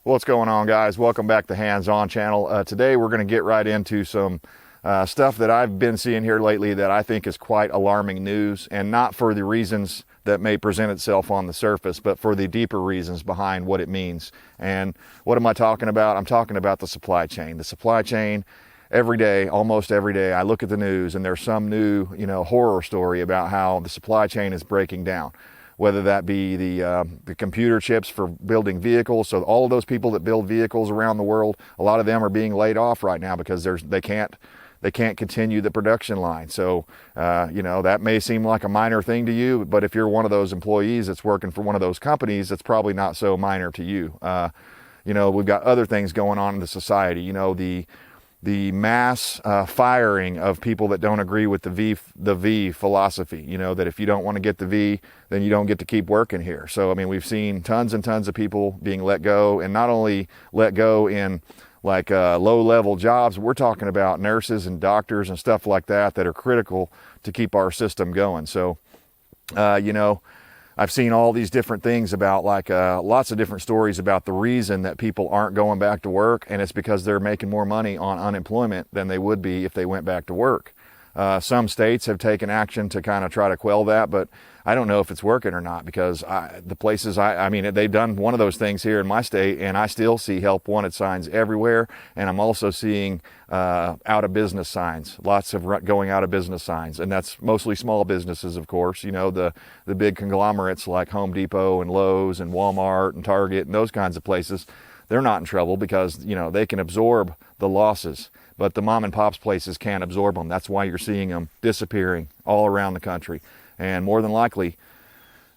What's going on, guys? Welcome back to Hands On channel. Today we're going to get right into some stuff that I've been seeing here lately that I think is quite alarming news, and not for the reasons that may present itself on the surface, but for the deeper reasons behind what it means. And what am I talking about? I'm talking about the supply chain. The supply chain, every day, almost every day, I look at the news and there's some new, horror story about how the supply chain is breaking down. Whether that be the computer chips for building vehicles. So all of those people that build vehicles around the world, a lot of them are being laid off right now because they can't continue the production line. So, that may seem like a minor thing to you, but if you're one of those employees that's working for one of those companies, it's probably not so minor to you. We've got other things going on in the society. The mass firing of people that don't agree with the V philosophy, that if you don't want to get the V, then you don't get to keep working here. So, we've seen tons and tons of people being let go, and not only let go in low-level jobs, we're talking about nurses and doctors and stuff like that are critical to keep our system going. So, I've seen all these different things about lots of different stories about the reason that people aren't going back to work, and it's because they're making more money on unemployment than they would be if they went back to work. Some states have taken action to kind of try to quell that, but I don't know if it's working or not, because they've done one of those things here in my state, and I still see help wanted signs everywhere, and I'm also seeing out of business signs, lots of going out of business signs, and that's mostly small businesses, of course. The big conglomerates like Home Depot and Lowe's and Walmart and Target and those kinds of places, they're not in trouble because they can absorb the losses, but the mom and pops places can't absorb them. That's why you're seeing them disappearing all around the country. And more than likely,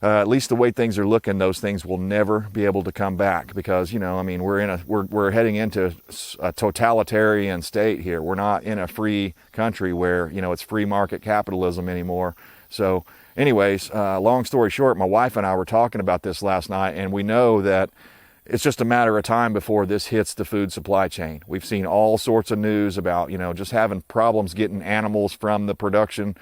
at least the way things are looking, those things will never be able to come back, because we're heading into a totalitarian state here. We're not in a free country where it's free market capitalism anymore. So anyways, long story short, my wife and I were talking about this last night, and we know that it's just a matter of time before this hits the food supply chain. We've seen all sorts of news about just having problems getting animals from the production,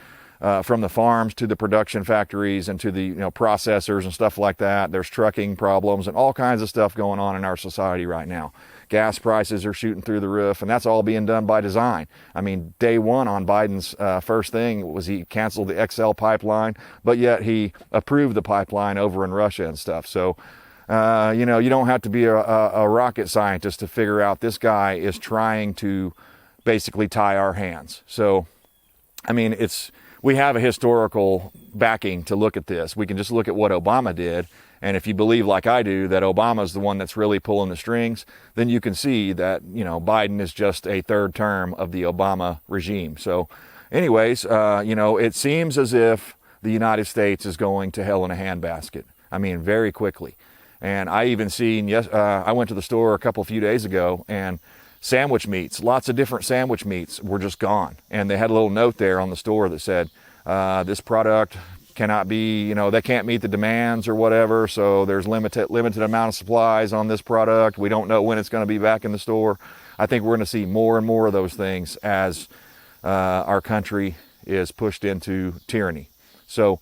from the farms to the production factories and to the processors and stuff like that. There's trucking problems and all kinds of stuff going on in our society right now. Gas prices are shooting through the roof, and that's all being done by design. Day one on Biden's first thing was he canceled the XL pipeline, but yet he approved the pipeline over in Russia and stuff. So, you don't have to be a rocket scientist to figure out this guy is trying to basically tie our hands. So, we have a historical backing to look at this. We can just look at what Obama did. And if you believe, like I do, that Obama's the one that's really pulling the strings, then you can see that, Biden is just a third term of the Obama regime. So anyways, it seems as if the United States is going to hell in a handbasket. Very quickly. And I even seen, I went to the store a few days ago, and sandwich meats, lots of different sandwich meats were just gone. And they had a little note there on the store that said, this product cannot be, they can't meet the demands or whatever. So there's limited amount of supplies on this product. We don't know when it's going to be back in the store. I think we're going to see more and more of those things as our country is pushed into tyranny. So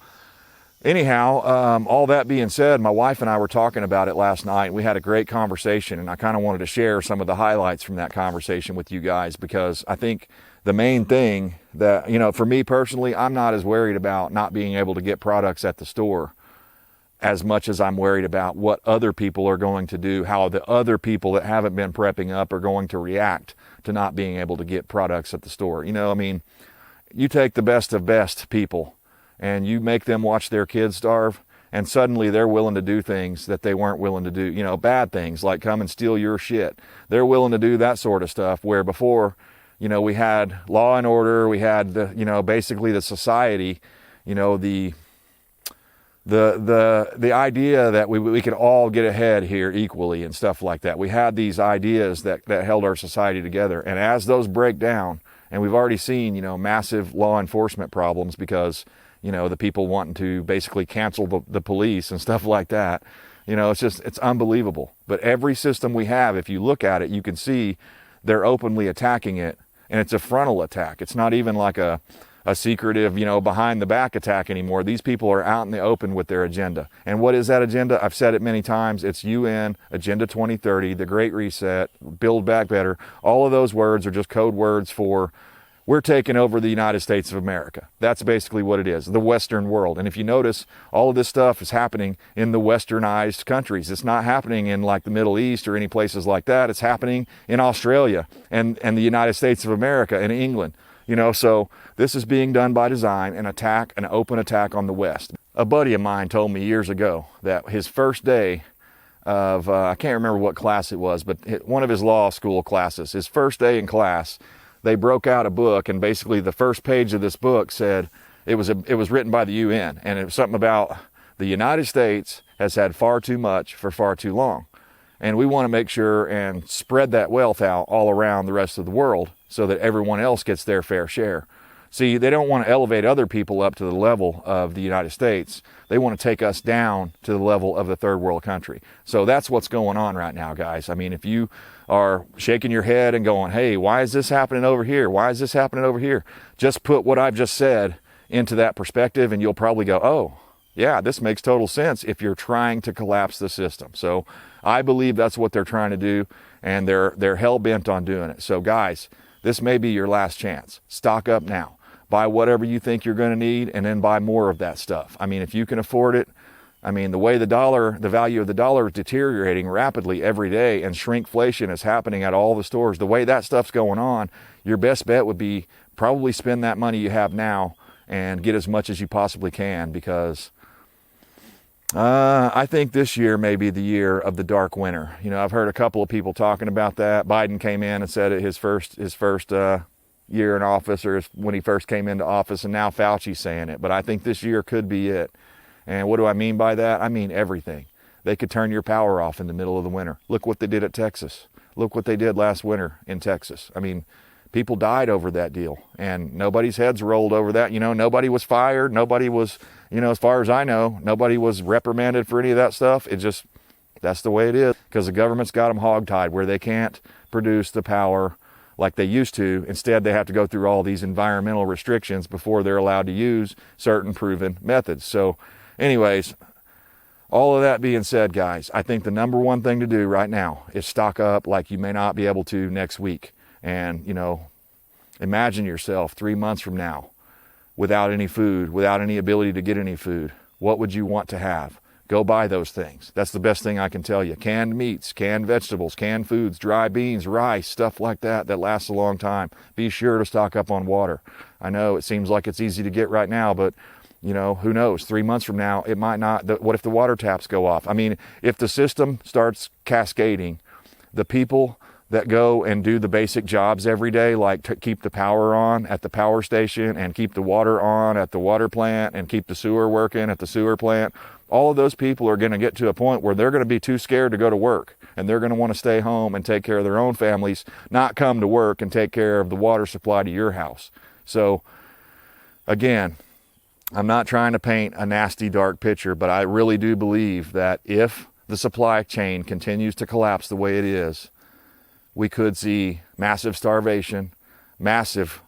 anyhow, all that being said, my wife and I were talking about it last night. We had a great conversation, and I kind of wanted to share some of the highlights from that conversation with you guys, because I think the main thing that, for me personally, I'm not as worried about not being able to get products at the store as much as I'm worried about what other people are going to do, how the other people that haven't been prepping up are going to react to not being able to get products at the store. You take the best of best people and you make them watch their kids starve, and suddenly they're willing to do things that they weren't willing to do, bad things like come and steal your shit. They're willing to do that sort of stuff, where before, we had law and order, we had basically the society, the idea that we could all get ahead here equally and stuff like that. We had these ideas that held our society together. And as those break down, and we've already seen, massive law enforcement problems because, the people wanting to basically cancel the police and stuff like that. It's unbelievable. But every system we have, if you look at it, you can see they're openly attacking it, and it's a frontal attack. It's not even like a a secretive, behind the back attack anymore. These people are out in the open with their agenda. And what is that agenda? I've said it many times. It's UN, Agenda 2030, the Great Reset, Build Back Better. All of those words are just code words for we're taking over the United States of America. That's basically what it is, the Western world. And if you notice, all of this stuff is happening in the westernized countries. It's not happening in like the Middle East or any places like that. It's happening in Australia and the United States of America and England. So this is being done by design, an open attack on the West. A buddy of mine told me years ago that his first day of, I can't remember what class it was, but one of his law school classes, his first day in class, they broke out a book, and basically the first page of this book said, it was written by the UN, and it was something about the United States has had far too much for far too long. And we want to make sure and spread that wealth out all around the rest of the world so that everyone else gets their fair share. See, they don't want to elevate other people up to the level of the United States. They want to take us down to the level of the third world country. So that's what's going on right now, guys. I mean, if you are shaking your head and going, hey, why is this happening over here? Why is this happening over here? Just put what I've just said into that perspective and you'll probably go, oh, yeah, this makes total sense if you're trying to collapse the system. So I believe that's what they're trying to do, and they're hell-bent on doing it. So guys, this may be your last chance. Stock up now. Buy whatever you think you're going to need, and then buy more of that stuff. I mean, if you can afford it, I mean, the way the value of the dollar is deteriorating rapidly every day, and shrinkflation is happening at all the stores, the way that stuff's going on, your best bet would be probably spend that money you have now and get as much as you possibly can, because I think this year may be the year of the dark winter. I've heard a couple of people talking about that. Biden came in and said it his first year in office, or when he first came into office, and now Fauci's saying it. But I think this year could be it. And what do I mean by that? I mean everything. They could turn your power off in the middle of the winter. Look what they did at Texas. Look what they did last winter in Texas. I mean, people died over that deal, and nobody's heads rolled over that. Nobody was fired. Nobody was, as far as I know, nobody was reprimanded for any of that stuff. That's the way it is, because the government's got them hogtied where they can't produce the power like they used to. Instead, they have to go through all these environmental restrictions before they're allowed to use certain proven methods. So anyways, all of that being said, guys, I think the number one thing to do right now is stock up like you may not be able to next week. And, imagine yourself 3 months from now without any food, without any ability to get any food. What would you want to have? Go buy those things. That's the best thing I can tell you. Canned meats, canned vegetables, canned foods, dry beans, rice, stuff like that lasts a long time. Be sure to stock up on water. I know it seems like it's easy to get right now, but who knows? 3 months from now, it might not. What if the water taps go off? I mean, if the system starts cascading, the people that go and do the basic jobs every day, like to keep the power on at the power station and keep the water on at the water plant and keep the sewer working at the sewer plant, all of those people are going to get to a point where they're going to be too scared to go to work, and they're going to want to stay home and take care of their own families, not come to work and take care of the water supply to your house. So again, I'm not trying to paint a nasty, dark picture, but I really do believe that if the supply chain continues to collapse the way it is, we could see massive starvation, massive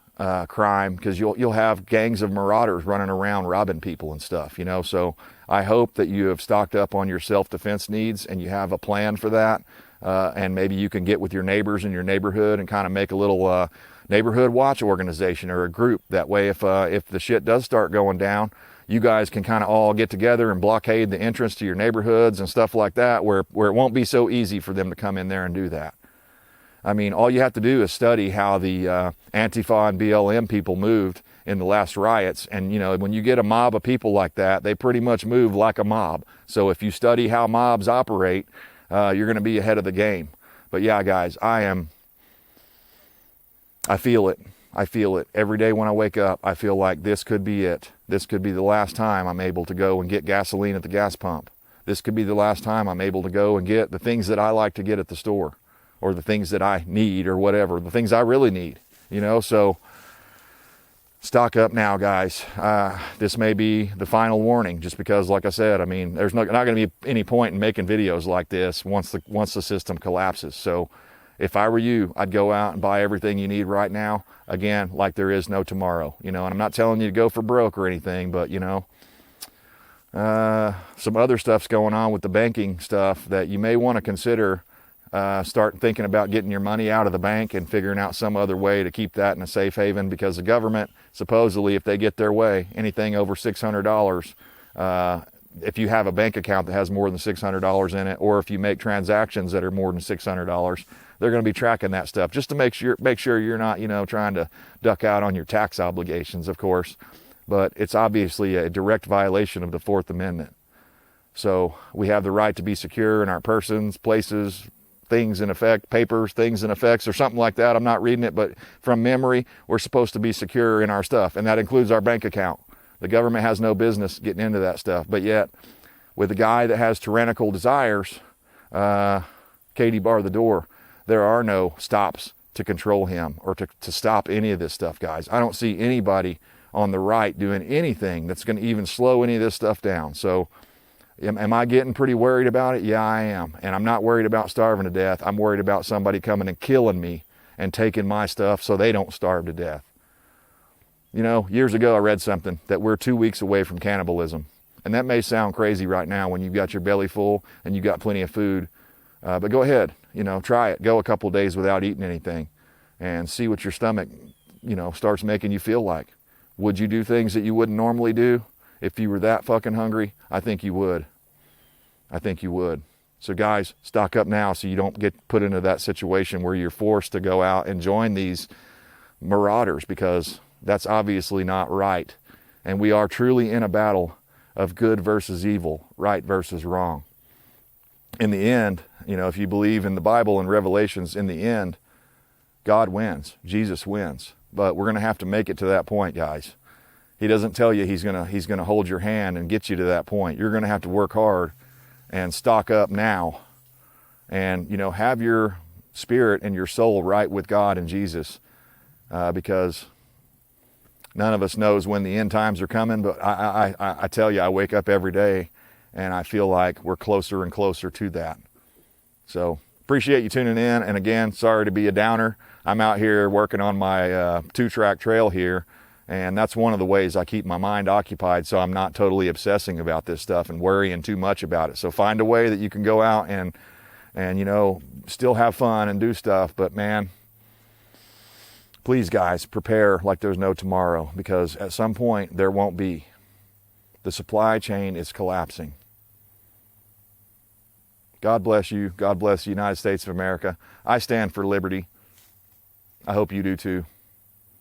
crime, because you'll have gangs of marauders running around robbing people and stuff, So I hope that you have stocked up on your self-defense needs and you have a plan for that. And maybe you can get with your neighbors in your neighborhood and kind of make a little neighborhood watch organization or a group. That way, if the shit does start going down, you guys can kind of all get together and blockade the entrance to your neighborhoods and stuff like that, where it won't be so easy for them to come in there and do that. I mean, all you have to do is study how the Antifa and BLM people moved in the last riots. And, when you get a mob of people like that, they pretty much move like a mob. So if you study how mobs operate, you're going to be ahead of the game. But yeah, guys, I feel it. I feel it. Every day when I wake up, I feel like this could be it. This could be the last time I'm able to go and get gasoline at the gas pump. This could be the last time I'm able to go and get the things that I like to get at the store, or the things that I need, or whatever, the things I really need, so stock up now, guys. This may be the final warning, just because, like I said, I mean, there's not going to be any point in making videos like this once the system collapses. So if I were you, I'd go out and buy everything you need right now, again, like there is no tomorrow, you know. And I'm not telling you to go for broke or anything, but you know, some other stuff's going on with the banking stuff that you may want to consider. Start thinking about getting your money out of the bank and figuring out some other way to keep that in a safe haven, because the government, supposedly, if they get their way, anything over $600, if you have a bank account that has more than $600 in it, or if you make transactions that are more than $600, they're going to be tracking that stuff just to make sure you're not, you know, trying to duck out on your tax obligations, of course. But it's obviously a direct violation of the Fourth Amendment. So we have the right to be secure in our persons, places, things in effect, papers, things in effects, or something like that. I'm not reading it, but from memory, we're supposed to be secure in our stuff, and that includes our bank account. The government has no business getting into that stuff. But yet, with a guy that has tyrannical desires, Katie bar the door, there are no stops to control him or to stop any of this stuff, guys. I don't see anybody on the right doing anything that's going to even slow any of this stuff down. So am I getting pretty worried about it? Yeah, I am. And I'm not worried about starving to death. I'm worried about somebody coming and killing me and taking my stuff so they don't starve to death. You know, years ago I read something that we're 2 weeks away from cannibalism. And that may sound crazy right now when you've got your belly full and you've got plenty of food. But go ahead, you know, try it. Go a couple days without eating anything and see what your stomach, you know, starts making you feel like. Would you do things that you wouldn't normally do if you were that fucking hungry? I think you would. I think you would. So guys, stock up now so you don't get put into that situation where you're forced to go out and join these marauders, because that's obviously not right. And we are truly in a battle of good versus evil, right versus wrong. In the end, you know, if you believe in the Bible and Revelations, in the end, God wins. Jesus wins. But we're going to have to make it to that point, guys. He doesn't tell you he's going to hold your hand and get you to that point. You're going to have to work hard and stock up now, and, you know, have your spirit and your soul right with God and Jesus, because none of us knows when the end times are coming. But I tell you, I wake up every day and I feel like we're closer and closer to that. So appreciate you tuning in. And again, sorry to be a downer. I'm out here working on my 2-track trail here, and that's one of the ways I keep my mind occupied, so I'm not totally obsessing about this stuff and worrying too much about it. So find a way that you can go out and you know, still have fun and do stuff. But man, please guys, prepare like there's no tomorrow, because at some point there won't be. The supply chain is collapsing. God bless you. God bless the United States of America. I stand for liberty. I hope you do too.